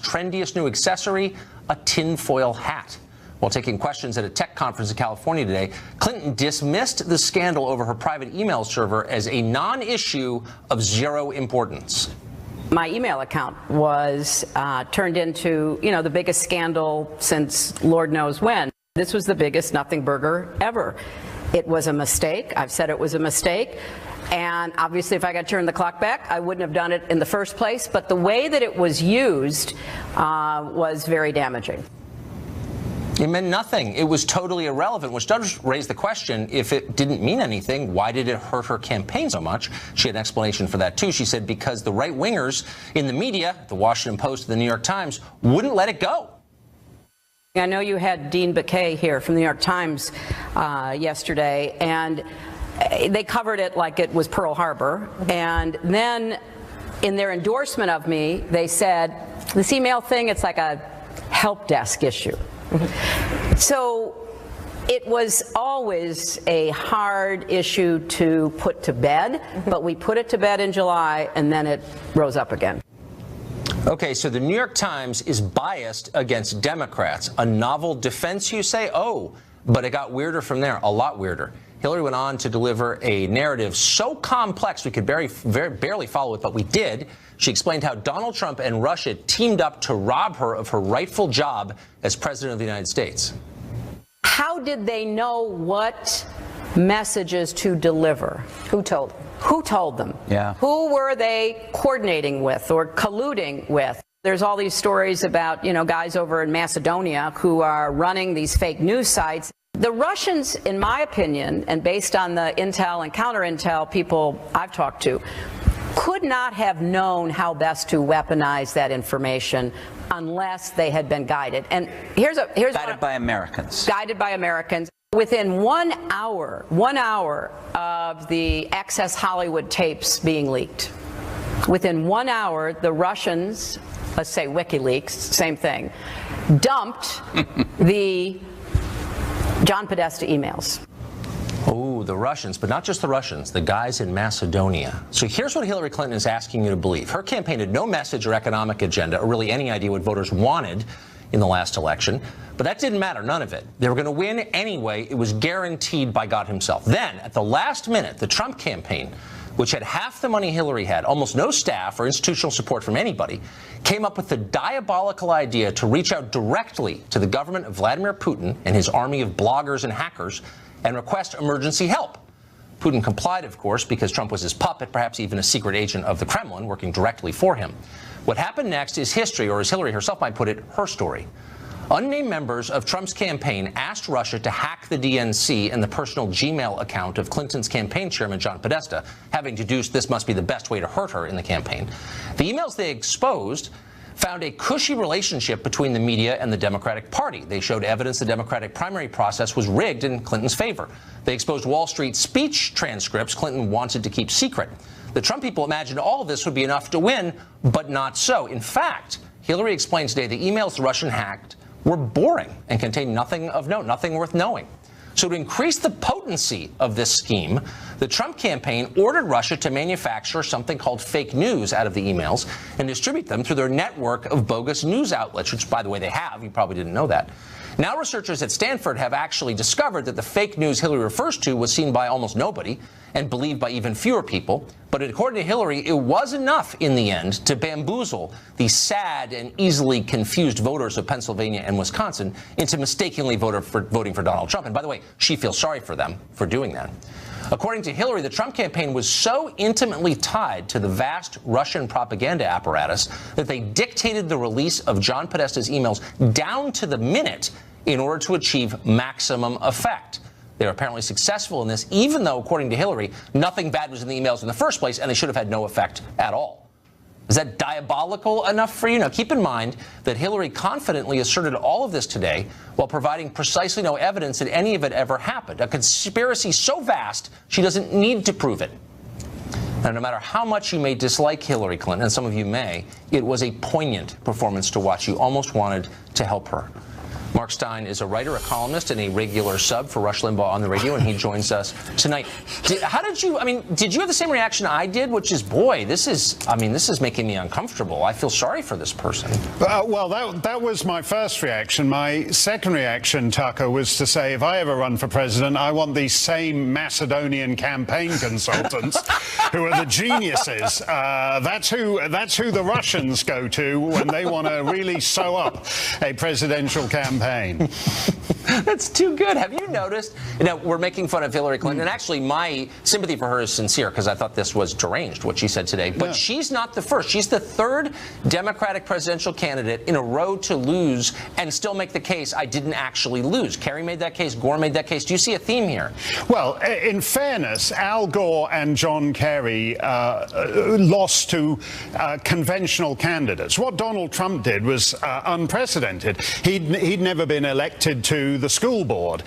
trendiest new accessory, a tinfoil hat. While taking questions at a tech conference in California today, Clinton dismissed the scandal over her private email server as a non-issue of zero importance. My email account was turned into, the biggest scandal since Lord knows when. This was the biggest nothing burger ever. It was a mistake. I've said it was a mistake. And obviously, if I got to turn the clock back, I wouldn't have done it in the first place. But the way that it was used was very damaging. It meant nothing. It was totally irrelevant, which does raise the question, if it didn't mean anything, why did it hurt her campaign so much? She had an explanation for that, too. She said because the right-wingers in the media, the Washington Post, the New York Times, wouldn't let it go. I know you had Dean Baquet here from the New York Times yesterday, and they covered it like it was Pearl Harbor. And then in their endorsement of me, they said, this email thing, it's like a help desk issue. So it was always a hard issue to put to bed, but we put it to bed in July, and then it rose up again. Okay, so the New York Times is biased against Democrats. A novel defense, you say? Oh, but it got weirder from there, a lot weirder. Hillary went on to deliver a narrative so complex we could barely follow it, but we did. She explained how Donald Trump and Russia teamed up to rob her of her rightful job as president of the United States. How did they know what messages to deliver? Who told them? Who told them? Yeah. Who were they coordinating with or colluding with? There's all these stories about, guys over in Macedonia who are running these fake news sites. The Russians, in my opinion, and based on the intel and counter-intel people I've talked to, could not have known how best to weaponize that information unless they had been guided. And here's guided by Americans. Guided by Americans. Within 1 hour of the Access Hollywood tapes being leaked, within 1 hour, the Russians, let's say WikiLeaks, same thing, dumped the John Podesta emails. Oh, the Russians, but not just the Russians, the guys in Macedonia. So here's what Hillary Clinton is asking you to believe. Her campaign had no message or economic agenda, or really any idea what voters wanted in the last election. But that didn't matter, none of it. They were going to win anyway. It was guaranteed by God himself. Then, at the last minute, the Trump campaign, which had half the money Hillary had, almost no staff or institutional support from anybody, came up with the diabolical idea to reach out directly to the government of Vladimir Putin and his army of bloggers and hackers and request emergency help. Putin complied, of course, because Trump was his puppet, perhaps even a secret agent of the Kremlin working directly for him. What happened next is history, or as Hillary herself might put it, her story. Unnamed members of Trump's campaign asked Russia to hack the DNC and the personal Gmail account of Clinton's campaign chairman, John Podesta, having deduced this must be the best way to hurt her in the campaign. The emails they exposed found a cushy relationship between the media and the Democratic Party. They showed evidence the Democratic primary process was rigged in Clinton's favor. They exposed Wall Street speech transcripts Clinton wanted to keep secret. The Trump people imagined all of this would be enough to win, but not so. In fact, Hillary explained today the emails the Russian hacked were boring and contained nothing of note, nothing worth knowing. So to increase the potency of this scheme, the Trump campaign ordered Russia to manufacture something called fake news out of the emails and distribute them through their network of bogus news outlets, which, by the way, they have. You probably didn't know that. Now researchers at Stanford have actually discovered that the fake news Hillary refers to was seen by almost nobody and believed by even fewer people. But according to Hillary, it was enough in the end to bamboozle the sad and easily confused voters of Pennsylvania and Wisconsin into mistakenly voting for Donald Trump. And by the way, she feels sorry for them for doing that. According to Hillary, the Trump campaign was so intimately tied to the vast Russian propaganda apparatus that they dictated the release of John Podesta's emails down to the minute in order to achieve maximum effect. They were apparently successful in this, even though, according to Hillary, nothing bad was in the emails in the first place, and they should have had no effect at all. Is that diabolical enough for you? Now, keep in mind that Hillary confidently asserted all of this today while providing precisely no evidence that any of it ever happened. A conspiracy so vast, she doesn't need to prove it. Now, no matter how much you may dislike Hillary Clinton, and some of you may, it was a poignant performance to watch. You almost wanted to help her. Mark Stein is a writer, a columnist, and a regular sub for Rush Limbaugh on the radio, and he joins us tonight. Did you have the same reaction I did, which is, boy, this is making me uncomfortable. I feel sorry for this person. Well, that was my first reaction. My second reaction, Tucker, was to say, if I ever run for president, I want these same Macedonian campaign consultants who are the geniuses. That's who the Russians go to when they want to really sew up a presidential campaign. That's too good. Have you noticed? We're making fun of Hillary Clinton, and actually my sympathy for her is sincere because I thought this was deranged, what she said today. But she's not the first. She's the third Democratic presidential candidate in a row to lose and still make the case, I didn't actually lose. Kerry made that case. Gore made that case. Do you see a theme here? Well, in fairness, Al Gore and John Kerry lost to conventional candidates. What Donald Trump did was unprecedented. He'd never been elected to the school board.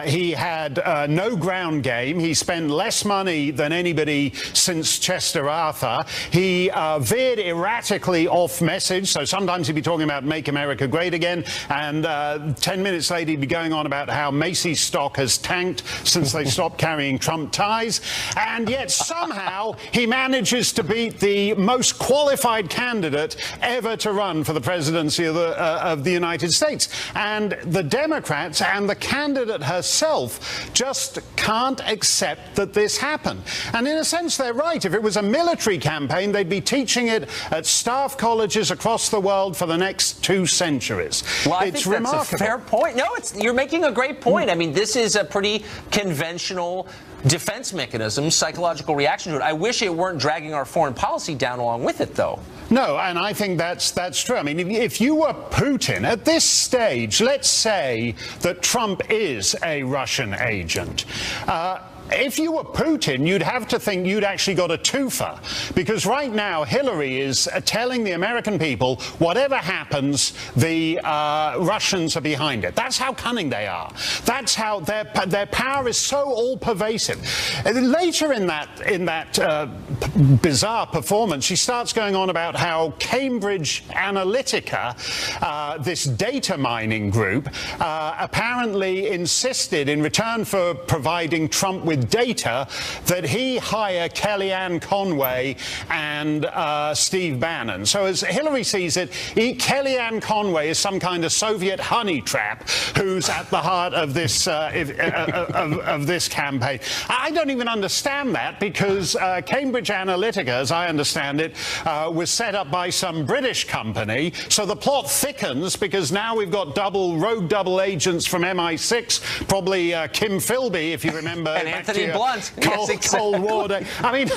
He had no ground game. He spent less money than anybody since Chester Arthur. He veered erratically off message. So sometimes he'd be talking about Make America Great Again, and 10 minutes later he'd be going on about how Macy's stock has tanked since they stopped carrying Trump ties. And yet somehow he manages to beat the most qualified candidate ever to run for the presidency of the United States. And the Democrats and the candidate herself just can't accept that this happened. And in a sense, they're right. If it was a military campaign, they'd be teaching it at staff colleges across the world for the next 2 centuries. Well, I it's think remarkable. That's a fair point. No, you're making a great point. I mean, this is a pretty conventional defense mechanism, psychological reaction to it. I wish it weren't dragging our foreign policy down along with it, though. No, and I think that's true. I mean, if you were Putin at this stage, let's say that Trump is a Russian agent. If you were Putin, you'd have to think you'd actually got a twofer, because right now Hillary is telling the American people whatever happens, the Russians are behind it. That's how cunning they are. That's how their power is so all-pervasive. Later in that bizarre performance, she starts going on about how Cambridge Analytica, this data mining group, apparently insisted in return for providing Trump with data that he hire Kellyanne Conway and Steve Bannon. So as Hillary sees it, Kellyanne Conway is some kind of Soviet honey trap who's at the heart of this of this campaign. I don't even understand that, because Cambridge Analytica, as I understand it, was set up by some British company. So the plot thickens, because now we've got rogue double agents from MI6, probably Kim Philby, if you remember. And Anthony Blunt. Cold War day. I mean,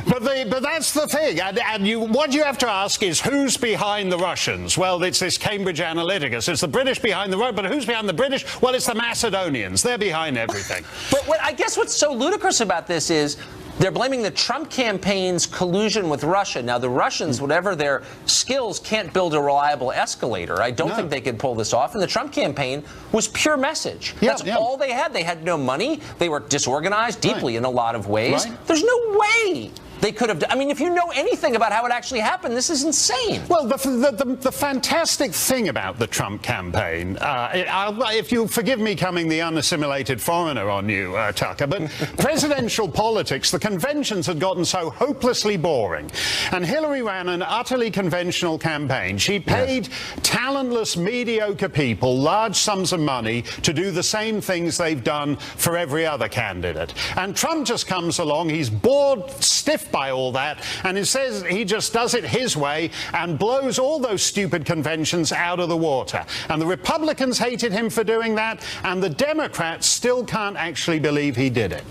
but that's the thing. And what you have to ask is, who's behind the Russians? Well, it's this Cambridge Analytica. So it's the British behind the Russians. But who's behind the British? Well, it's the Macedonians. They're behind everything. But I guess what's so ludicrous about this is they're blaming the Trump campaign's collusion with Russia. Now, the Russians, whatever their skills, can't build a reliable escalator. I don't think they could pull this off. And the Trump campaign was pure message. That's all they had. They had no money. They were disorganized deeply in a lot of ways. There's no way they could have. I mean, if you know anything about how it actually happened, this is insane. Well, the fantastic thing about the Trump campaign, if you'll forgive me coming the unassimilated foreigner on you, Tucker, but presidential politics, the conventions had gotten so hopelessly boring. And Hillary ran an utterly conventional campaign. She paid talentless, mediocre people large sums of money to do the same things they've done for every other candidate. And Trump just comes along, he's bored stiff by all that, and it says he just does it his way and blows all those stupid conventions out of the water. And the Republicans hated him for doing that, and the Democrats still can't actually believe he did it.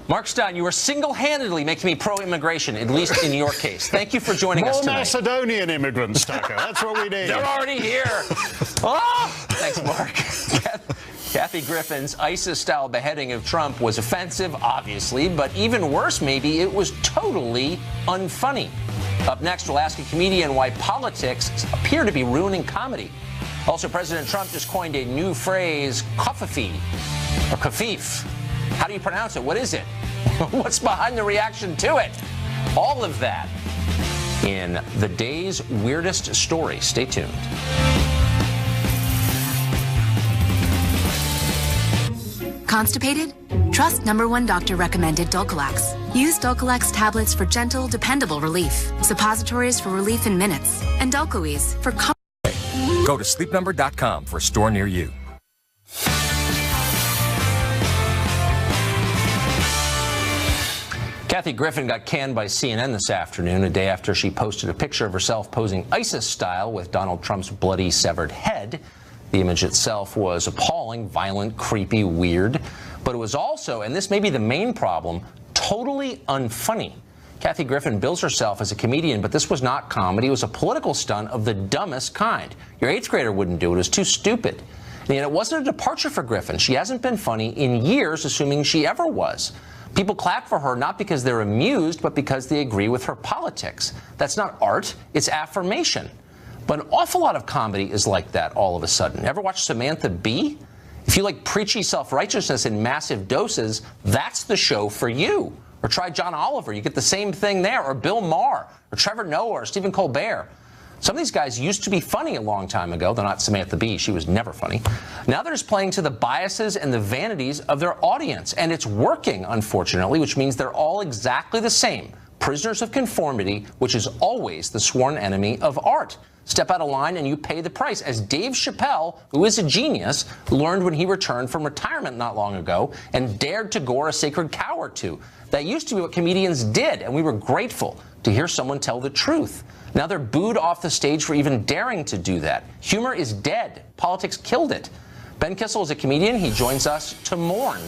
Mark Stein, you are single-handedly making me pro-immigration, at least in your case. Thank you for joining us tonight. More Macedonian immigrants, Tucker. That's what we need. They're already here. Oh! Thanks, Mark. Kathy Griffin's ISIS-style beheading of Trump was offensive, obviously, but even worse, maybe, it was totally unfunny. Up next, we'll ask a comedian why politics appear to be ruining comedy. Also, President Trump just coined a new phrase, kafif, or kafif. How do you pronounce it? What is it? What's behind the reaction to it? All of that in the day's weirdest story. Stay tuned. Constipated? Trust #1 doctor recommended Dulcolax. Use Dulcolax tablets for gentle, dependable relief, suppositories for relief in minutes, and Dulcoes for Go to sleepnumber.com for a store near you. Kathy Griffin got canned by CNN this afternoon, a day after she posted a picture of herself posing ISIS-style with Donald Trump's bloody severed head. The image itself was appalling, violent, creepy, weird, but it was also, and this may be the main problem, totally unfunny. Kathy Griffin bills herself as a comedian, but this was not comedy. It was a political stunt of the dumbest kind. Your 8th grader wouldn't do it. It was too stupid. And yet it wasn't a departure for Griffin. She hasn't been funny in years, assuming she ever was. People clap for her not because they're amused, but because they agree with her politics. That's not art, it's affirmation. But an awful lot of comedy is like that all of a sudden. Ever watch Samantha Bee? If you like preachy self-righteousness in massive doses, that's the show for you. Or try John Oliver, you get the same thing there. Or Bill Maher, or Trevor Noah, or Stephen Colbert. Some of these guys used to be funny a long time ago. They're not Samantha Bee. She was never funny. Now they're just playing to the biases and the vanities of their audience. And it's working, unfortunately, which means they're all exactly the same. Prisoners of conformity, which is always the sworn enemy of art. Step out of line and you pay the price, as Dave Chappelle, who is a genius, learned when he returned from retirement not long ago and dared to gore a sacred cow or two. That used to be what comedians did, and we were grateful to hear someone tell the truth. Now they're booed off the stage for even daring to do that. Humor is dead. Politics killed it. Ben Kissel is a comedian. He joins us to mourn.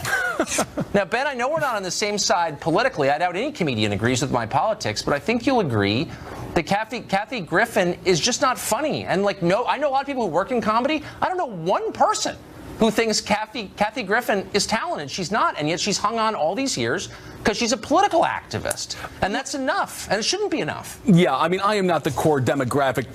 Now, Ben, I know we're not on the same side politically. I doubt any comedian agrees with my politics, but I think you'll agree that Kathy Griffin is just not funny. And I know a lot of people who work in comedy. I don't know one person who thinks Kathy Griffin is talented. She's not, and yet she's hung on all these years because she's a political activist. And that's enough, and it shouldn't be enough. Yeah, I mean, I am not the core demographic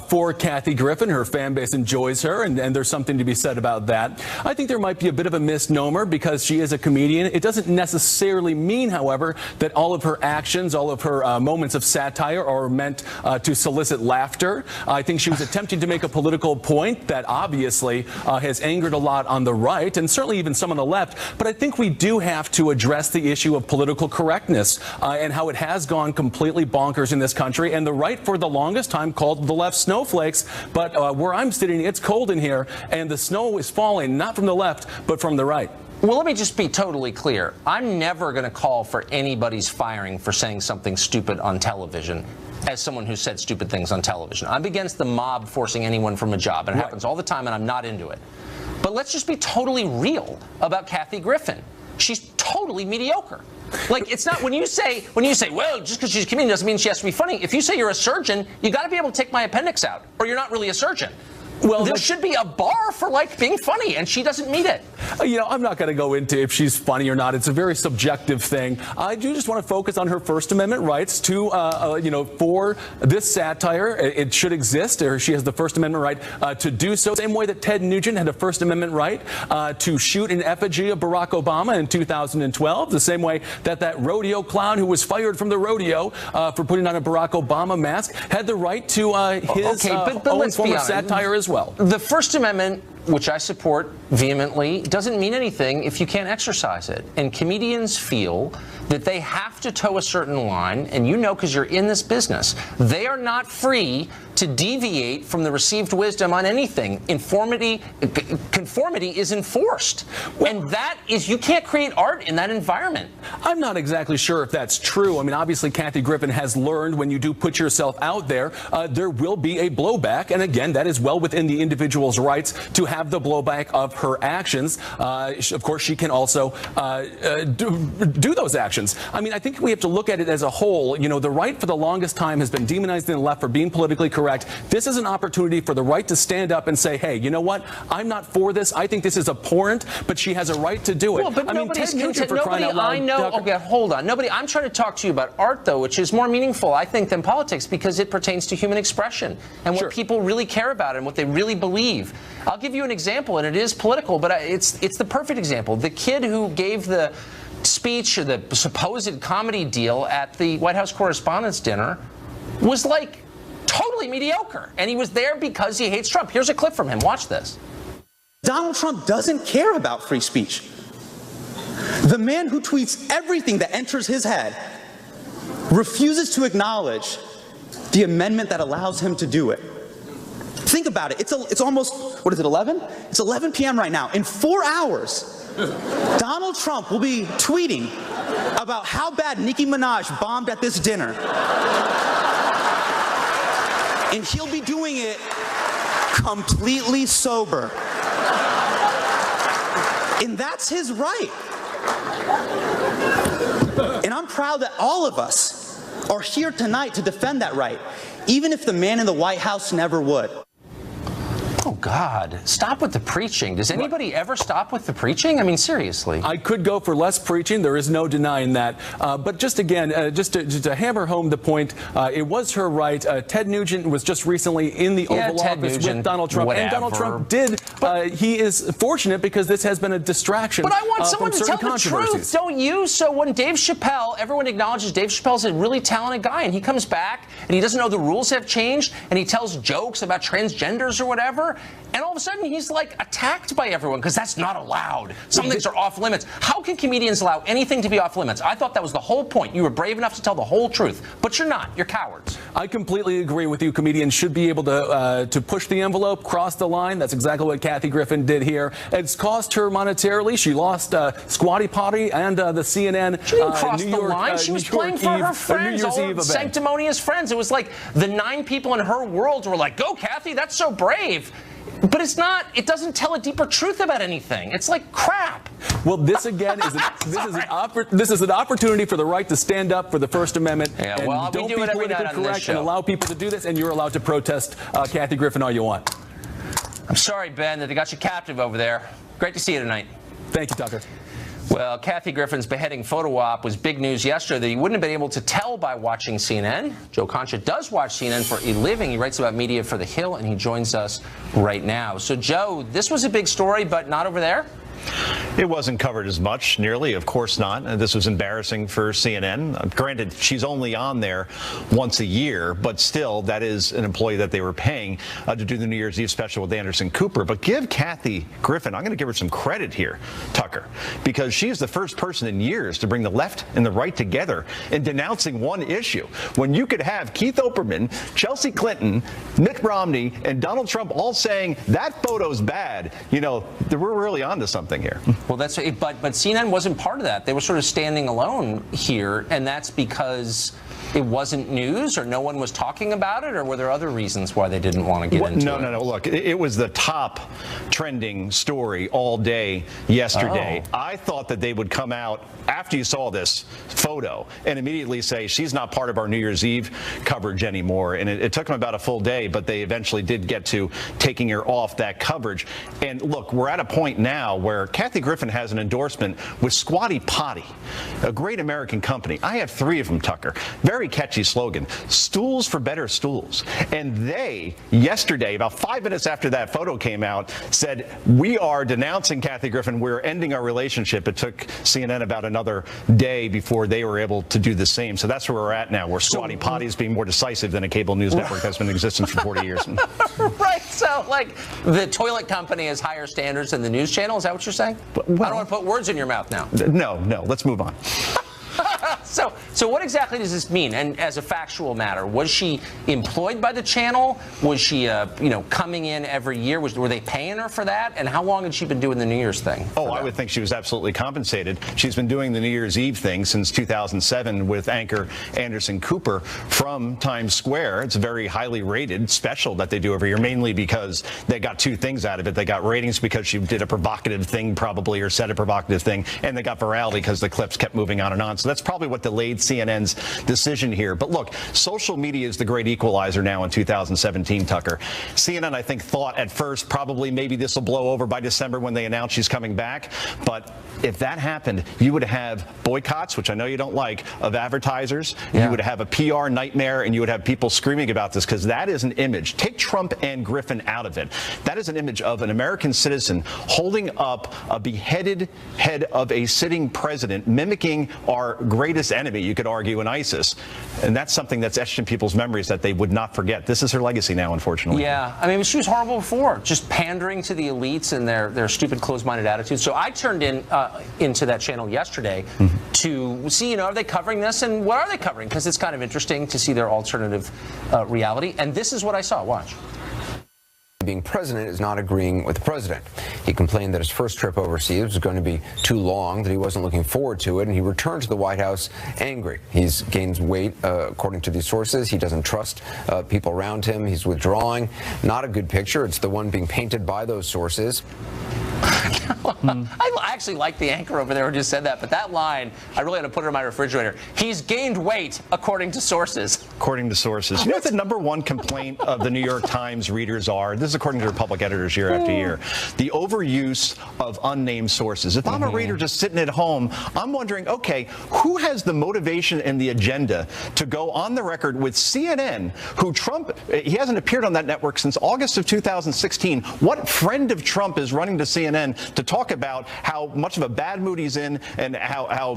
for Kathy Griffin. Her fan base enjoys her, and there's something to be said about that. I think there might be a bit of a misnomer because she is a comedian. It doesn't necessarily mean, however, that all of her actions, all of her moments of satire are meant to solicit laughter. I think she was attempting to make a political point that obviously has angered a lot on the right, and certainly even some on the left. But I think we do have to address the issue of political correctness and how it has gone completely bonkers in this country. And the right for the longest time called the left snowflakes. But where I'm sitting, it's cold in here, and the snow is falling, not from the left, but from the right. Well, let me just be totally clear. I'm never going to call for anybody's firing for saying something stupid on television, as someone who said stupid things on television. I'm against the mob forcing anyone from a job. And it happens all the time, and I'm not into it. But let's just be totally real about Kathy Griffin. She's totally mediocre. It's not when you say, well, just because she's a comedian doesn't mean she has to be funny. If you say you're a surgeon, you got to be able to take my appendix out, or you're not really a surgeon. Well, there should be a bar for being funny, and she doesn't meet it. I'm not going to go into if she's funny or not. It's a very subjective thing. I do just want to focus on her First Amendment rights to, for this satire. It should exist, or she has the First Amendment right to do so. Same way that Ted Nugent had a First Amendment right to shoot an effigy of Barack Obama in 2012. The same way that rodeo clown who was fired from the rodeo for putting on a Barack Obama mask had the right to his own form of satire as well. The First Amendment, which I support vehemently, doesn't mean anything if you can't exercise it. And comedians feel that they have to toe a certain line, and because you're in this business, they are not free to deviate from the received wisdom on anything. Conformity is enforced. And that is, you can't create art in that environment. I'm not exactly sure if that's true. I mean, obviously, Kathy Griffin has learned when you do put yourself out there, there will be a blowback. And again, that is well within the individual's rights to have the blowback of her actions. Of course, she can also do those actions. I mean, I think we have to look at it as a whole. The right for the longest time has been demonized in the left for being politically correct. This is an opportunity for the right to stand up and say, hey, you know what? I'm not for this. I think this is abhorrent, but she has a right to do it. Well, but I mean, Ted Nugent, for crying out loud. I know. Okay, hold on. I'm trying to talk to you about art, though, which is more meaningful, I think, than politics, because it pertains to human expression and what people really care about and what they really believe. I'll give you an example, and it is political, but it's the perfect example. The kid who gave the speech or the supposed comedy deal at the White House Correspondents' Dinner was totally mediocre, and he was there because he hates Trump. Here's a clip from him. Watch this. Donald Trump doesn't care about free speech. The man who tweets everything that enters his head refuses to acknowledge the amendment that allows him to do it. Think about it. It's almost, what is it, 11? It's 11 p.m. right now. In 4 hours, Donald Trump will be tweeting about how bad Nicki Minaj bombed at this dinner. And he'll be doing it completely sober. And that's his right. And I'm proud that all of us are here tonight to defend that right, even if the man in the White House never would. Oh, God. Stop with the preaching. Does anybody ever stop with the preaching? I mean, seriously. I could go for less preaching. There is no denying that. But just again, just to hammer home the point, it was her right. Ted Nugent was just recently in the Oval Office with Donald Trump. Whatever. And Donald Trump did. He is fortunate because this has been a distraction. But I want someone to tell the truth, don't you? So when Dave Chappelle, everyone acknowledges Dave Chappelle's a really talented guy, and he comes back, and he doesn't know the rules have changed, and he tells jokes about transgenders or whatever, and all of a sudden he's like attacked by everyone because that's not allowed. Some things are off limits. How can comedians allow anything to be off limits? I thought that was the whole point. You were brave enough to tell the whole truth, but you're not. You're cowards. I completely agree with you. Comedians should be able to push the envelope, cross the line. That's exactly what Kathy Griffin did here. It's cost her monetarily. She lost Squatty Potty and the CNN She didn't cross New the York, line. She was New playing York for Eve, her friends, New Year's all Eve her event. sanctimonious friends. It was like the 9 people in her world were like, "Go, Kathy, that's so brave." But it's not. It doesn't tell a deeper truth about anything. It's like crap. Well, this again is this is an opportunity for the right to stand up for the First Amendment. Yeah, and well, we don't do be it every night politically on this correct show. and allow people to do this, and you're allowed to protest Kathy Griffin all you want. I'm sorry, Ben, that they got you captive over there. Great to see you tonight. Thank you, Tucker. Well, Kathy Griffin's beheading photo op was big news yesterday that you wouldn't have been able to tell by watching CNN. Joe Concha does watch CNN for a living. He writes about media for The Hill, and he joins us right now. So, Joe, this was a big story, but not over there? It wasn't covered as much, nearly, of course not. This was embarrassing for CNN. Granted, she's only on there once a year, but still, that is an employee that they were paying to do the New Year's Eve special with Anderson Cooper. But give Kathy Griffin, I'm going to give her some credit here, Tucker, because she is the first person in years to bring the left and the right together in denouncing one issue. When you could have Keith Olbermann, Chelsea Clinton, Mitt Romney, and Donald Trump all saying that photo's bad, you know, we're really onto something here. Well, that's but CNN wasn't part of that. They were sort of standing alone here, and that's because it wasn't news, or no one was talking about it, or were there other reasons why they didn't want to get into it? No. Look, it was the top trending story all day yesterday. Oh. I thought that they would come out after you saw this photo and immediately say she's not part of our New Year's Eve coverage anymore. And it took them about a full day, but they eventually did get to taking her off that coverage. And look, we're at a point now where Kathy Griffin has an endorsement with Squatty Potty, a great American company. I have 3 of them, Tucker. Very catchy slogan, stools for better stools. And they, yesterday, about 5 minutes after that photo came out, said, we are denouncing Kathy Griffin. We're ending our relationship. It took CNN about another day before they were able to do the same. So that's where we're at now, where Squatty Potty is being more decisive than a cable news network that's been in existence for 40 years. Right. So, like, the toilet company has higher standards than the news channel? Is that what you're saying? I don't want to put words in your mouth now. No. Let's move on. So what exactly does this mean? And as a factual matter, was she employed by the channel? Was she, coming in every year? Were they paying her for that? And how long had she been doing the New Year's thing? Oh, I would think she was absolutely compensated. She's been doing the New Year's Eve thing since 2007 with anchor Anderson Cooper from Times Square. It's a very highly rated special that they do every year, mainly because they got 2 things out of it. They got ratings because she did a provocative thing probably, or said a provocative thing, and they got virality because the clips kept moving on and on. So that's probably what delayed CNN's decision here. But look, social media is the great equalizer now in 2017, Tucker. CNN, I think, thought at first probably maybe this will blow over by December when they announce she's coming back. But if that happened, you would have boycotts, which I know you don't like, of advertisers. Yeah. You would have a PR nightmare, and you would have people screaming about this, because that is an image. Take Trump and Griffin out of it. That is an image of an American citizen holding up a beheaded head of a sitting president, mimicking our greatest enemy. You could argue, and ISIS. And that's something that's etched in people's memories that they would not forget. This is her legacy now, unfortunately. Yeah, I mean, she was horrible before, just pandering to the elites and their stupid, closed-minded attitudes. So I turned into that channel yesterday to see, are they covering this, and what are they covering? Because it's kind of interesting to see their alternative reality. And this is what I saw. Watch. Being president is not agreeing with the president. He complained that his first trip overseas was going to be too long, that he wasn't looking forward to it, and he returned to the White House angry. He's gained weight, according to these sources. He doesn't trust people around him. He's withdrawing. Not a good picture. It's the one being painted by those sources. I actually like the anchor over there who just said that, but that line, I really had to put it in my refrigerator. He's gained weight, according to sources. According to sources. You know what the #1 complaint of the New York Times readers are? This is according to Republic editors year after year. The overuse of unnamed sources. If I'm a reader just sitting at home, I'm wondering, okay, who has the motivation and the agenda to go on the record with CNN, who Trump, he hasn't appeared on that network since August of 2016. What friend of Trump is running to CNN to talk about how much of a bad mood he's in and how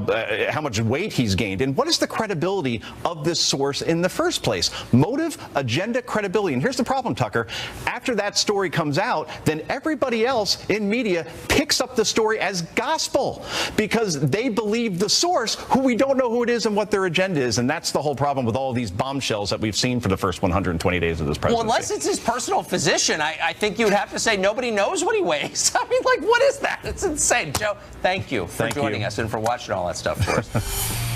much weight he's gained? And what is the credibility of this source in the first place? Motive, agenda, credibility. And here's the problem, Tucker. After that story comes out, then everybody else in media picks up the story as gospel because they believe the source, who we don't know who it is and what their agenda is. And that's the whole problem with all these bombshells that we've seen for the first 120 days of this presidency. Well, unless it's his personal physician, I think you would have to say nobody knows what he weighs. I mean, like, what is that? It's insane. Joe, thank you for joining us and for watching all that stuff for us.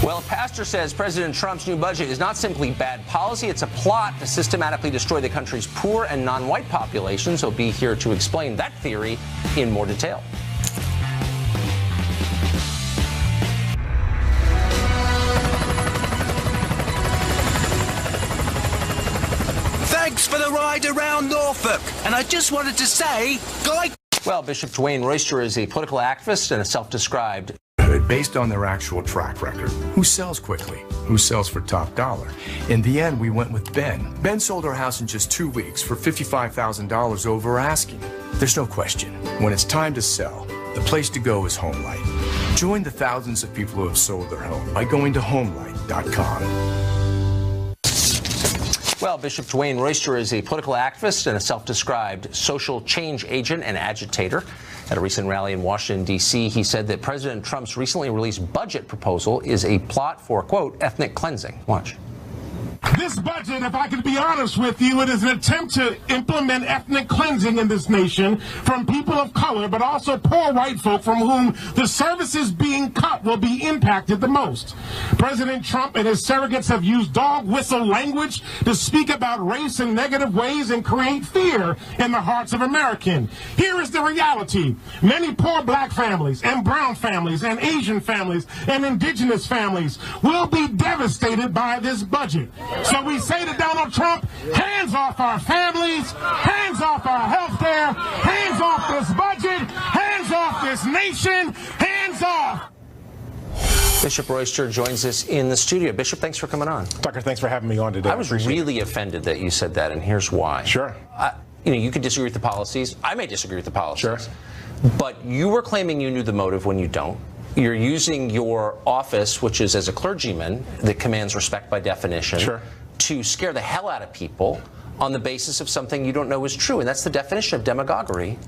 Well, a pastor says President Trump's new budget is not simply bad policy, it's a plot to systematically destroy the country's poor and non-white populations. He'll be here to explain that theory in more detail. Thanks for the ride around Norfolk. And I just wanted to say, Guy... Well, Bishop Dwayne Royster is a political activist and a self-described... Based on their actual track record. Who sells quickly? Who sells for top dollar? In the end, we went with Ben. Ben sold our house in just 2 weeks for $55,000 over asking. There's no question. When it's time to sell, the place to go is HomeLight. Join the thousands of people who have sold their home by going to HomeLight.com. Well, Bishop Dwayne Royster is a political activist and a self-described social change agent and agitator. At a recent rally in Washington, D.C., he said that President Trump's recently released budget proposal is a plot for, quote, ethnic cleansing. Watch. This budget, if I can be honest with you, it is an attempt to implement ethnic cleansing in this nation from people of color, but also poor white folk from whom the services being cut will be impacted the most. President Trump and his surrogates have used dog whistle language to speak about race in negative ways and create fear in the hearts of Americans. Here is the reality. Many poor black families and brown families and Asian families and indigenous families will be devastated by this budget. So we say to Donald Trump, hands off our families, hands off our health care, hands off this budget, hands off this nation, hands off. Bishop Royster joins us in the studio. Bishop, thanks for coming on. Tucker, thanks for having me on today. I was really offended that you said that, and here's why. Sure. You could disagree with the policies. I may disagree with the policies. Sure. But you were claiming you knew the motive when you don't. You're using your office, which is as a clergyman, that commands respect by definition, sure, to scare the hell out of people on the basis of something you don't know is true. And that's the definition of demagoguery.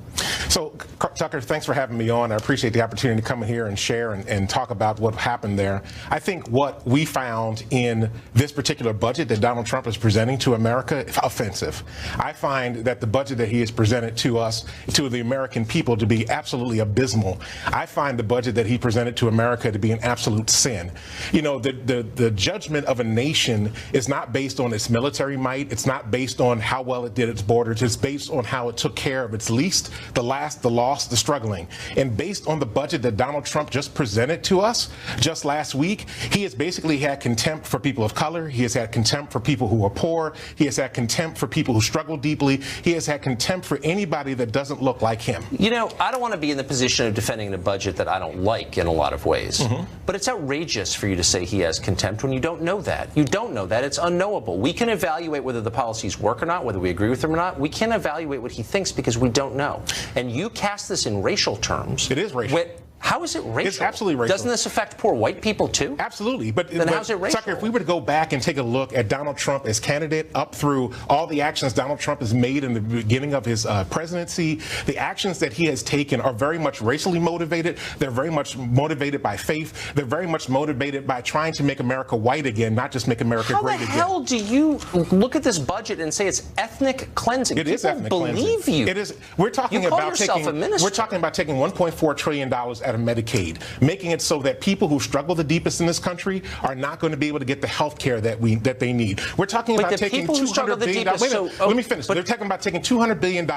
So, Tucker, thanks for having me on. I appreciate the opportunity to come in here and share and talk about what happened there. I think what we found in this particular budget that Donald Trump is presenting to America is offensive. I find that the budget that he has presented to us, to the American people, to be absolutely abysmal. I find the budget that he presented to America to be an absolute sin. You know, the judgment of a nation is not based on its military might. It's not based on how well it did its borders. It's based on how it took care of its least, the last, the lost, the struggling. And based on the budget that Donald Trump just presented to us just last week, he has basically had contempt for people of color. He has had contempt for people who are poor. He has had contempt for people who struggle deeply. He has had contempt for anybody that doesn't look like him. You know, I don't want to be in the position of defending a budget that I don't like in a lot of ways. But it's outrageous for you to say he has contempt when you don't know that. You don't know that. It's unknowable. We can evaluate whether the policies work or not, whether we agree with them or not. We can't evaluate what he thinks because we don't know. And you cast this in racial terms. It is racial. How is it racial? It's absolutely racial. Doesn't this affect poor white people too? Absolutely. But how's it racial? Tucker, if we were to go back and take a look at Donald Trump as candidate up through all the actions Donald Trump has made in the beginning of his presidency, the actions that he has taken are very much racially motivated. They're very much motivated by faith. They're very much motivated by trying to make America white again, not just make America great again. How the hell do you look at this budget and say it's ethnic cleansing? It is ethnic cleansing. Believe you. It is. We're talking about taking $1.4 trillion out of Medicaid, making it so that people who struggle the deepest in this country are not going to be able to get the health care that they need. We're talking about taking $200 billion. Let me finish. They're talking about taking $200 billion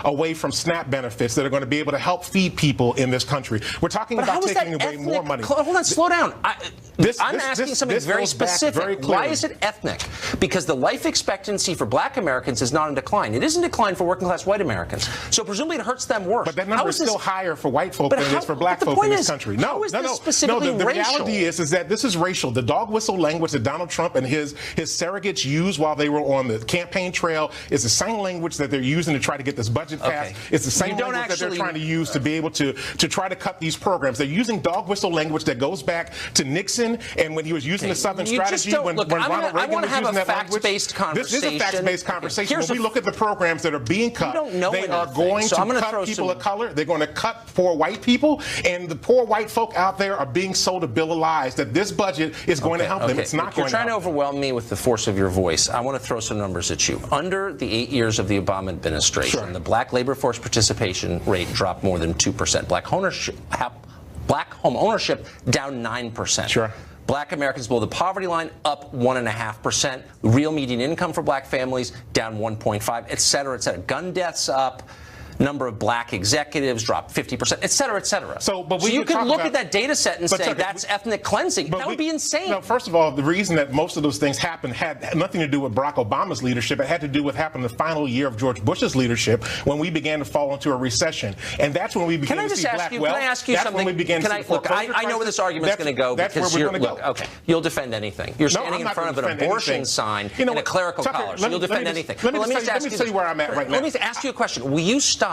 away from SNAP benefits that are going to be able to help feed people in this country. We're talking about taking away more money. Hold on, slow down. I'm asking something very specific. Why is it ethnic? Because the life expectancy for black Americans is not in decline. It is in decline for working class white Americans. So presumably it hurts them worse. But that number is still higher for white folk than it is for black folk in this country. No. The reality is that this is racial. The dog whistle language that Donald Trump and his surrogates used while they were on the campaign trail is the same language that they're using to try to get this budget passed. It's the same language that they're trying to use to be able to try to cut these programs. They're using dog whistle language that goes back to Nixon and when he was using the Southern strategy when Ronald Reagan was using that language. This is a facts-based conversation. When we look at the programs that are being cut, they are going to cut people of color. They're going to cut poor white people, and the poor white folk out there are being sold a bill of lies that this budget is going to help them. It's not going to help them. You're trying to overwhelm me with the force of your voice. I want to throw some numbers at you. Under the 8 years of the Obama administration, the black labor force participation rate dropped more than 2%. Black home ownership down 9%. Sure. Black Americans below the poverty line up 1.5%. Real median income for black families down 1.5%, et cetera, et cetera. Gun deaths up. Number of black executives dropped 50%, et cetera, et cetera. So you can look at that data set and say that's ethnic cleansing. That would be insane. No, first of all, the reason that most of those things happened had nothing to do with Barack Obama's leadership. It had to do with what happened the final year of George Bush's leadership when we began to fall into a recession. And that's when we began to see black wealth. Can I ask you something? When we began to see look, I know where this argument's going to go. That's where we're going to go. Okay, you'll defend anything. You're standing in front of an abortion sign in a clerical collar, so you'll defend anything. Let me just tell you where I'm at right now. Let me ask you a question. Will you stop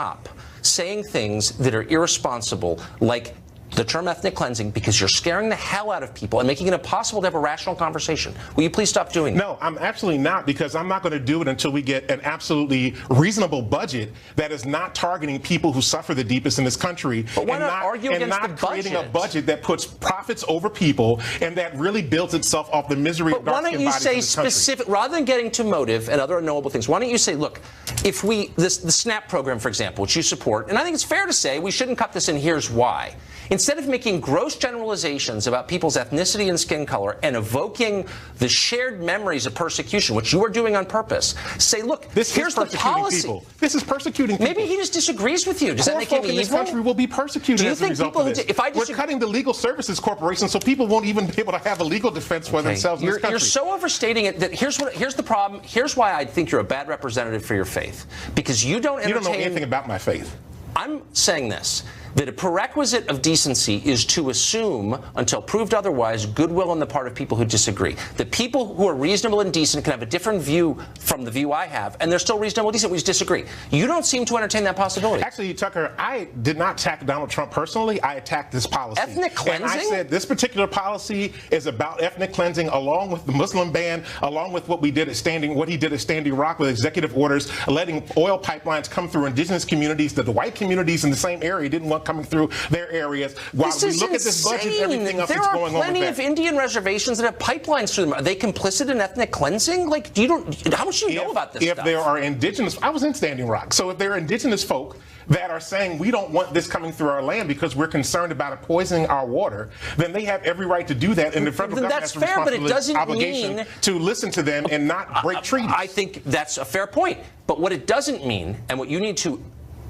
saying things that are irresponsible, like the term ethnic cleansing, because you're scaring the hell out of people and making it impossible to have a rational conversation? Will you please stop doing that? No, I'm absolutely not, because I'm not going to do it until we get an absolutely reasonable budget that is not targeting people who suffer the deepest in this country. But why not argue against the budget? Creating a budget that puts profits over people and that really builds itself off the misery of dark-skinned bodies in this country. Why don't you say specific, rather than getting to motive and other unknowable things, why don't you say, look, if the SNAP program, for example, which you support, and I think it's fair to say we shouldn't cut this, and here's why. Instead of making gross generalizations about people's ethnicity and skin color and evoking the shared memories of persecution, which you are doing on purpose, say, look, here's the policy. People. This is persecuting people. Maybe he just disagrees with you. Does that make him evil? In this country will be persecuted as a result of this. We're cutting the legal services corporation so people won't even be able to have a legal defense for themselves in this country. You're so overstating it that here's the problem. Here's why I think you're a bad representative for your faith. Because you don't entertain... You don't know anything about my faith. I'm saying this, that a prerequisite of decency is to assume, until proved otherwise, goodwill on the part of people who disagree. That people who are reasonable and decent can have a different view from the view I have, and they're still reasonable and decent. We just disagree. You don't seem to entertain that possibility. Actually, Tucker, I did not attack Donald Trump personally. I attacked this policy. Ethnic cleansing? And I said this particular policy is about ethnic cleansing, along with the Muslim ban, along with what he did at Standing Rock with executive orders, letting oil pipelines come through indigenous communities that the white communities in the same area didn't want coming through their areas. While we look at this budget, everything else that's going on with that. There are plenty of Indian reservations that have pipelines through them. Are they complicit in ethnic cleansing? Like, how much do you know about this stuff? If there are indigenous, I was in Standing Rock, so if there are indigenous folk that are saying we don't want this coming through our land because we're concerned about it poisoning our water, then they have every right to do that, and the federal government has a obligation to listen to them and not break treaties. I think that's a fair point. But what it doesn't mean, and what you need to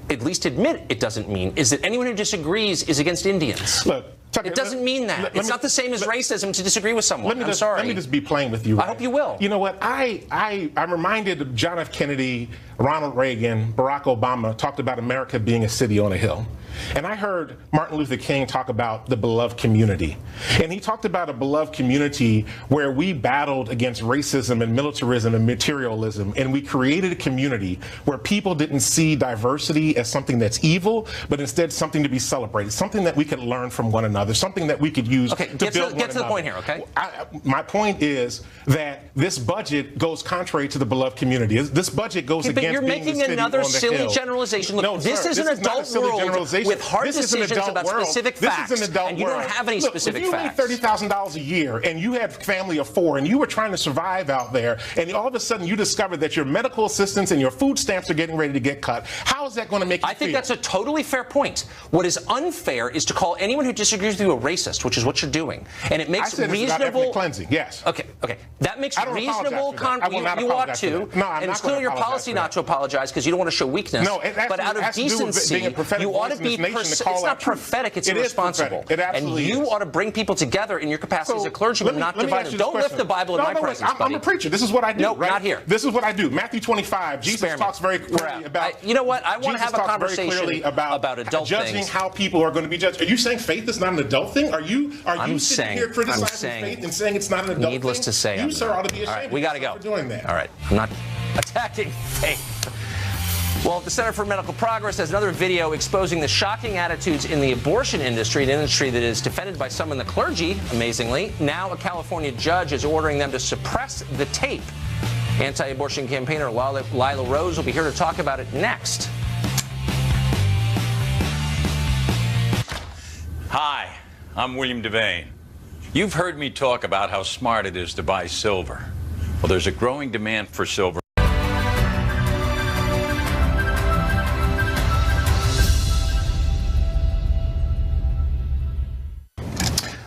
at least admit it doesn't mean, is that anyone who disagrees is against Indians. Look, Tucker, it doesn't mean that. It's not the same as racism to disagree with someone. I'm sorry. Let me just be plain with you. I hope you will. You know what? I'm reminded of John F. Kennedy, Ronald Reagan, Barack Obama talked about America being a city on a hill. and I heard Martin Luther King talk about the beloved community. And he talked about a beloved community where we battled against racism and militarism and materialism, and we created a community where people didn't see diversity as something that's evil, but instead something to be celebrated, something that we could learn from one another, something that we could use to build one another. Get to the point here, okay? My point is that this budget goes contrary to the beloved community. This budget goes against being the city on the hill. You're making another silly generalization. Look, No, this is an adult world with hard decisions about specific facts, this is an adult and you world. don't have any Look, specific if you facts. made $30,000 a year and you had a family of 4 and you were trying to survive out there, and all of a sudden you discover that your medical assistance and your food stamps are getting ready to get cut, how is that going to make you feel? I think that's a totally fair point. What is unfair is to call anyone who disagrees with you a racist, which is what you're doing. And it makes I said reasonable... it's about ethnic cleansing, yes. Okay. That makes reasonable... You ought to. No, I'm and not it's clearly your policy not to apologize because you don't want to show weakness. No, it but out of decency, you ought to be... It's not prophetic, it's irresponsible. And you ought to bring people together in your capacity as a clergyman, not divide them. Don't lift the Bible in my presence, buddy. I'm a preacher. This is what I do. No, right? not here. This is what I do. Matthew 25. Jesus talks very clearly about... You know what? I want to have a conversation about adult judging things. how people are going to be judged. Are you saying faith is not an adult thing? Are you sitting here criticizing faith and saying it's not an adult thing? Needless to say. You, sir, ought to be ashamed. All right, we got to go. For doing that. All right. I'm not attacking faith. Well, the Center for Medical Progress has another video exposing the shocking attitudes in the abortion industry, an industry that is defended by some in the clergy, amazingly. Now a California judge is ordering them to suppress the tape. Anti-abortion campaigner Lila Rose will be here to talk about it next. Hi, I'm William Devane. You've heard me talk about how smart it is to buy silver. Well, there's a growing demand for silver.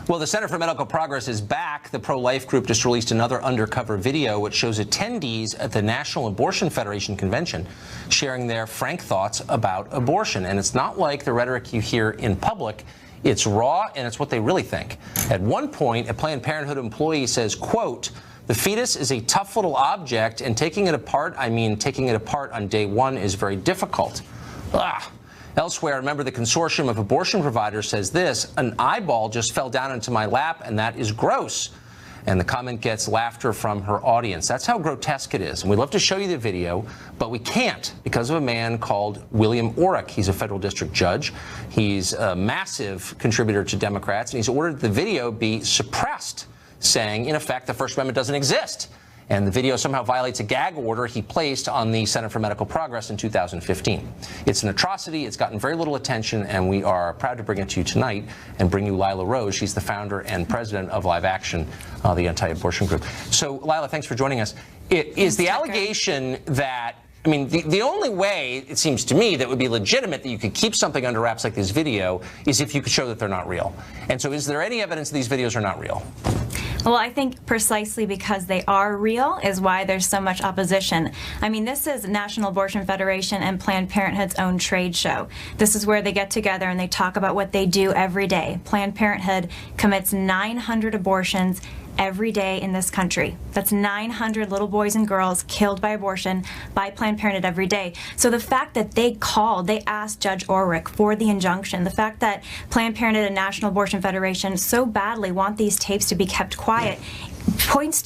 Well, the Center for Medical Progress is back. The pro-life group just released another undercover video which shows attendees at the National Abortion Federation convention sharing their frank thoughts about abortion. And it's not like the rhetoric you hear in public. It's raw, and it's what they really think. At one point, a Planned Parenthood employee says, quote, "The fetus is a tough little object, and taking it apart on day one is very difficult." Elsewhere, a member of the consortium of abortion providers says this: "An eyeball just fell down into my lap, and that is gross." And the comment gets laughter from her audience. That's how grotesque it is. And we'd love to show you the video, but we can't because of a man called William Orrick. He's a federal district judge. He's a massive contributor to Democrats, and he's ordered the video be suppressed, saying, in effect, the First Amendment doesn't exist. And the video somehow violates a gag order he placed on the Center for Medical Progress in 2015. It's an atrocity. It's gotten very little attention, and we are proud to bring it to you tonight and bring you Lila Rose. She's the founder and president of Live Action, the anti-abortion group. So, Lila, thanks for joining us. Is the allegation that, I mean, the only way, it seems to me, that would be legitimate that you could keep something under wraps like this video is if you could show that they're not real. And so is there any evidence that these videos are not real? Well, I think precisely because they are real is why there's so much opposition. I mean, this is National Abortion Federation and Planned Parenthood's own trade show. This is where they get together and they talk about what they do every day. Planned Parenthood commits 900 abortions every day in this country. That's 900 little boys and girls killed by abortion by Planned Parenthood every day. So the fact that they asked Judge Orrick for the injunction, the fact that Planned Parenthood and National Abortion Federation so badly want these tapes to be kept quiet shows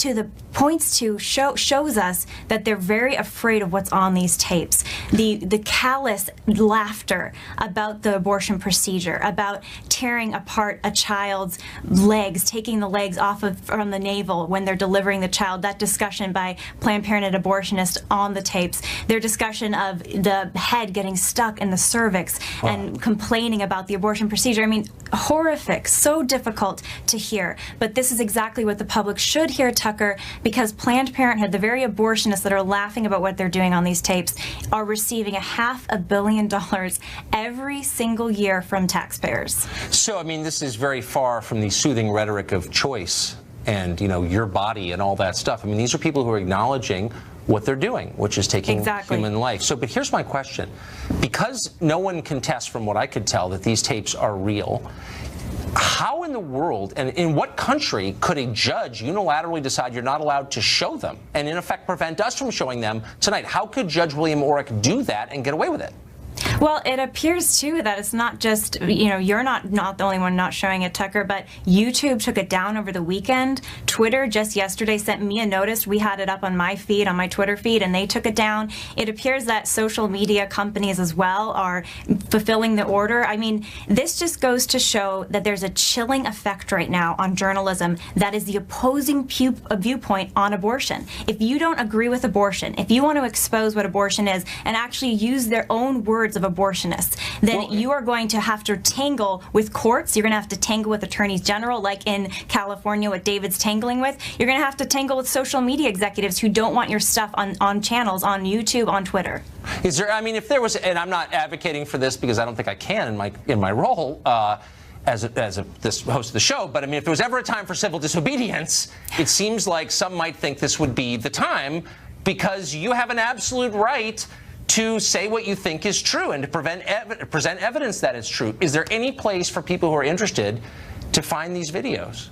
us that they're very afraid of what's on these tapes. The callous laughter about the abortion procedure, about tearing apart a child's legs, taking the legs off from the navel when they're delivering the child, that discussion by Planned Parenthood abortionists on the tapes, their discussion of the head getting stuck in the cervix and complaining about the abortion procedure. I mean, horrific, so difficult to hear. But this is exactly what the public should hear, Tucker, because Planned Parenthood, the very abortionists that are laughing about what they're doing on these tapes, are receiving $500 million every single year from taxpayers. So, I mean, this is very far from the soothing rhetoric of choice and, you know, your body and all that stuff. I mean, these are people who are acknowledging what they're doing, which is taking human life. So, but here's my question. Because no one can test, from what I could tell, that these tapes are real, how in the world and in what country could a judge unilaterally decide you're not allowed to show them and, in effect, prevent us from showing them tonight? How could Judge William Orrick do that and get away with it? Well, it appears too that it's not just, you're not the only one not showing it, Tucker, but YouTube took it down over the weekend. Twitter just yesterday sent me a notice. We had it up on my feed, on my Twitter feed, and they took it down. It appears that social media companies as well are fulfilling the order. I mean, this just goes to show that there's a chilling effect right now on journalism that is the opposing viewpoint on abortion. If you don't agree with abortion, if you want to expose what abortion is and actually use their own words of abortionists, then you are going to have to tangle with courts. You're going to have to tangle with attorneys general, like in California, what David's tangling with. You're going to have to tangle with social media executives who don't want your stuff on channels, on YouTube, on Twitter. Is there, I mean, if there was, and I'm not advocating for this because I don't think I can in my role as this host of the show, but I mean, if there was ever a time for civil disobedience, it seems like some might think this would be the time, because you have an absolute right to say what you think is true and to present evidence that it's true. Is there any place for people who are interested to find these videos?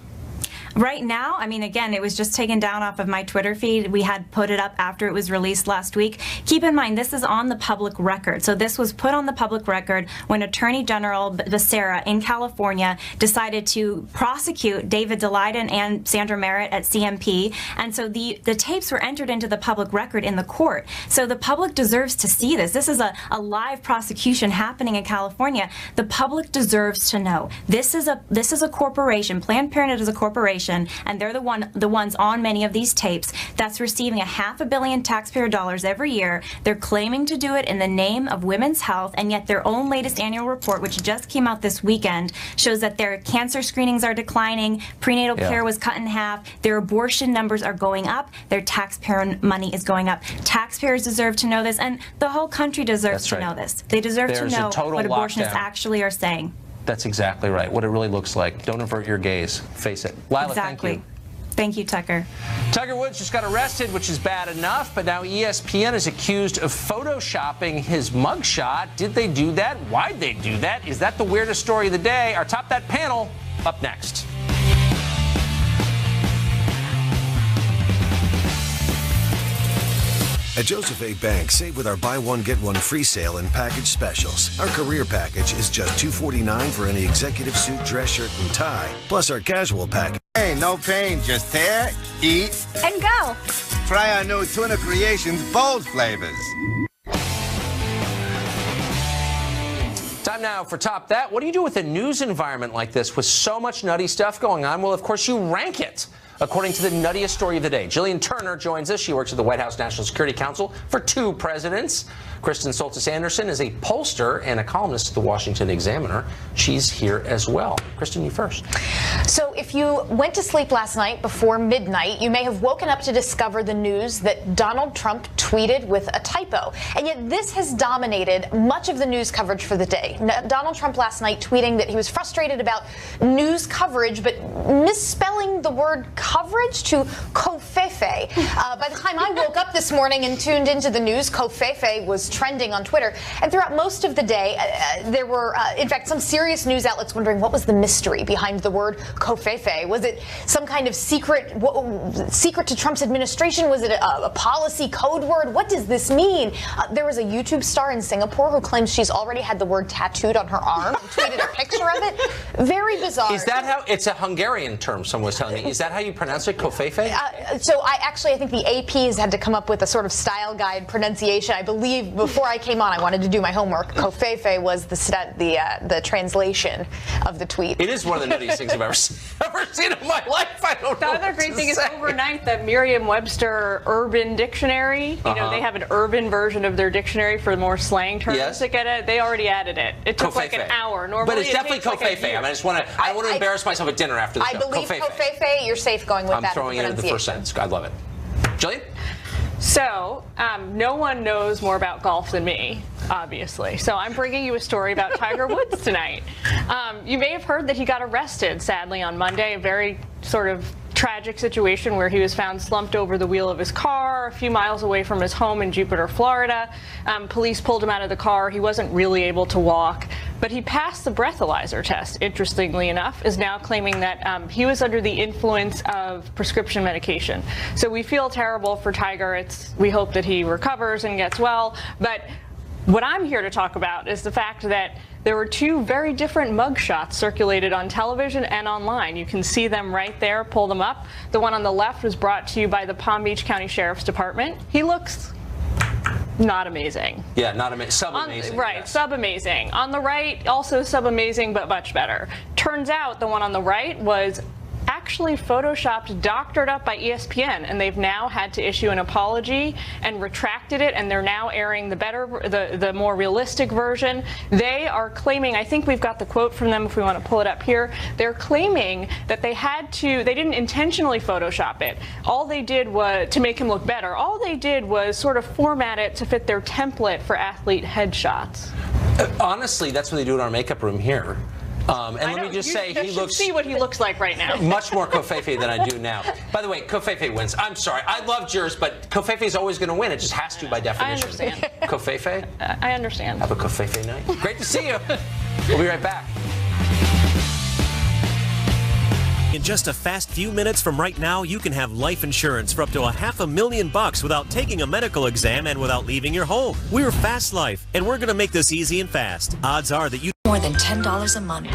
Right now, I mean, again, it was just taken down off of my Twitter feed. We had put it up after it was released last week. Keep in mind, this is on the public record. So this was put on the public record when Attorney General Becerra in California decided to prosecute David Daleiden and Sandra Merritt at CMP. And so the tapes were entered into the public record in the court. So the public deserves to see this. This is a live prosecution happening in California. The public deserves to know. This is a corporation. Planned Parenthood is a corporation, and they're the ones on many of these tapes that's receiving $500 million taxpayer dollars every year. They're claiming to do it in the name of women's health, and yet their own latest annual report, which just came out this weekend, shows that their cancer screenings are declining, prenatal care was cut in half, their abortion numbers are going up, their taxpayer money is going up. Taxpayers deserve to know this, and the whole country deserves to know this. They deserve to know what abortionists actually are saying. That's exactly right. What it really looks like. Don't avert your gaze. Face it. Lila, exactly. Thank you. Thank you, Tucker. Tiger Woods just got arrested, which is bad enough, but now ESPN is accused of photoshopping his mugshot. Did they do that? Why'd they do that? Is that the weirdest story of the day? Our Top That panel up next. At Joseph A. Bank, save with our buy one, get one free sale and package specials. Our career package is just $249 for any executive suit, dress shirt, and tie, plus our casual package. Hey, no pain, just tear, eat, and go. Try our new Tuna Creations bold flavors. Time now for Top That. What do you do with a news environment like this with so much nutty stuff going on? Well, of course, you rank it according to the nuttiest story of the day. Jillian Turner joins us. She works at the White House National Security Council for 2 presidents. Kristen Soltis Anderson is a pollster and a columnist at the Washington Examiner. She's here as well. Kristen, you first. So if you went to sleep last night before midnight, you may have woken up to discover the news that Donald Trump tweeted with a typo. And yet this has dominated much of the news coverage for the day. Donald Trump last night tweeting that he was frustrated about news coverage, but misspelling the word coverage to kofefe. By the time I woke up this morning and tuned into the news, kofefe was trending on Twitter. And throughout most of the day, there were, in fact, some serious news outlets wondering what was the mystery behind the word kofefe. Was it some kind of secret to Trump's administration? Was it a policy code word? What does this mean? There was a YouTube star in Singapore who claims she's already had the word tattooed on her arm and tweeted a picture of it. Very bizarre. Is that how, it's a Hungarian term, someone was telling me. Is that how you pronounce it, kofefe? So I think the AP has had to come up with a sort of style guide pronunciation. I believe before I came on, I wanted to do my homework. Kofefe was the translation of the tweet. It is one of the nuttiest things I've ever seen in my life. I don't know. The other great thing is overnight, the Merriam-Webster Urban Dictionary, you know, they have an urban version of their dictionary for more slang terms that get it. They already added it. It took like an hour. Normally, but it's definitely kofefe. I mean, I don't want to embarrass myself at dinner after the show. I believe kofefe. You're safe going with that. I'm throwing it into the first sentence. I love it. Jillian? So, no one knows more about golf than me, obviously. So I'm bringing you a story about Tiger Woods tonight. You may have heard that he got arrested, sadly, on Monday. A very sort of tragic situation where he was found slumped over the wheel of his car a few miles away from his home in Jupiter, Florida. Police pulled him out of the car. He wasn't really able to walk, but he passed the breathalyzer test, interestingly enough, is now claiming that he was under the influence of prescription medication. So we feel terrible for Tiger. We hope that he recovers and gets well, but What I'm here to talk about is the fact that there were two very different mugshots circulated on television and online. You can see them right there. Pull them up. The one on the left was brought to you by the Palm Beach County Sheriff's Department. He looks not amazing. Yeah, not amazing. Sub-amazing. Right, yes. Sub-amazing. On the right, also sub-amazing, but much better. Turns out the one on the right was actually photoshopped, doctored up by ESPN, and they've now had to issue an apology and retracted it, and they're now airing the more realistic version. They are claiming, I think we've got the quote from them if we want to pull it up here, they're claiming that they didn't intentionally Photoshop it. All they did was, to make him look better, all they did was sort of format it to fit their template for athlete headshots. Honestly, that's what they do in our makeup room here. And let me just say, he looks. See what he looks like right now. Much more Kofefe than I do now. By the way, Kofefe wins. I'm sorry. I love yours, but Kofefe is always going to win. It just has to by definition. I understand. Kofefe? I understand. Have a Kofefe night. Great to see you. We'll be right back. In just a fast few minutes from right now, you can have life insurance for up to $500,000 without taking a medical exam and without leaving your home. We're Fast Life, and we're going to make this easy and fast. Odds are that you more than $10 a month.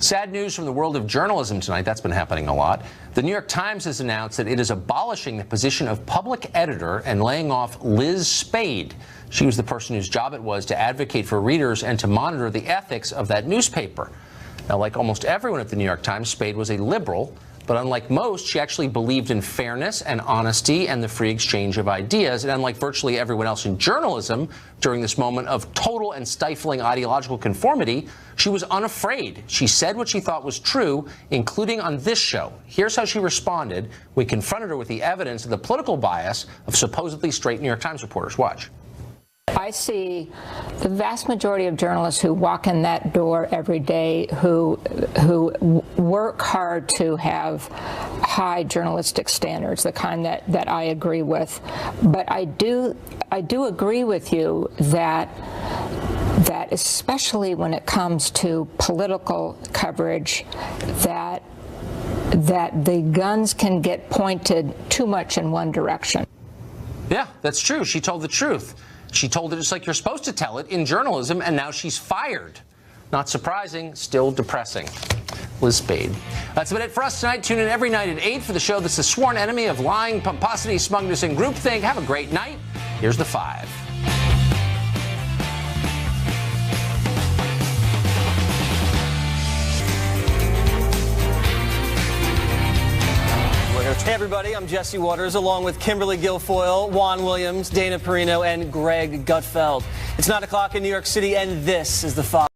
Sad news from the world of journalism tonight. That's been happening a lot. The New York Times has announced that it is abolishing the position of public editor and laying off Liz Spade. She was the person whose job it was to advocate for readers and to monitor the ethics of that newspaper. Now, like almost everyone at the New York Times, Spade was a liberal, but unlike most, she actually believed in fairness and honesty and the free exchange of ideas. And unlike virtually everyone else in journalism, during this moment of total and stifling ideological conformity, she was unafraid. She said what she thought was true, including on this show. Here's how she responded. We confronted her with the evidence of the political bias of supposedly straight New York Times reporters. Watch. I see the vast majority of journalists who walk in that door every day, who work hard to have high journalistic standards, the kind that I agree with. But I do agree with you that especially when it comes to political coverage, that the guns can get pointed too much in one direction. Yeah, that's true. She told the truth. She told it just like you're supposed to tell it in journalism, and now she's fired. Not surprising, still depressing. Liz Spade. That's about it for us tonight. Tune in every night at 8 for the show that's the sworn enemy of lying, pomposity, smugness, and groupthink. Have a great night. Here's the 5. Hey everybody, I'm Jesse Waters, along with Kimberly Guilfoyle, Juan Williams, Dana Perino, and Greg Gutfeld. It's 9 o'clock in New York City, and this is the 5.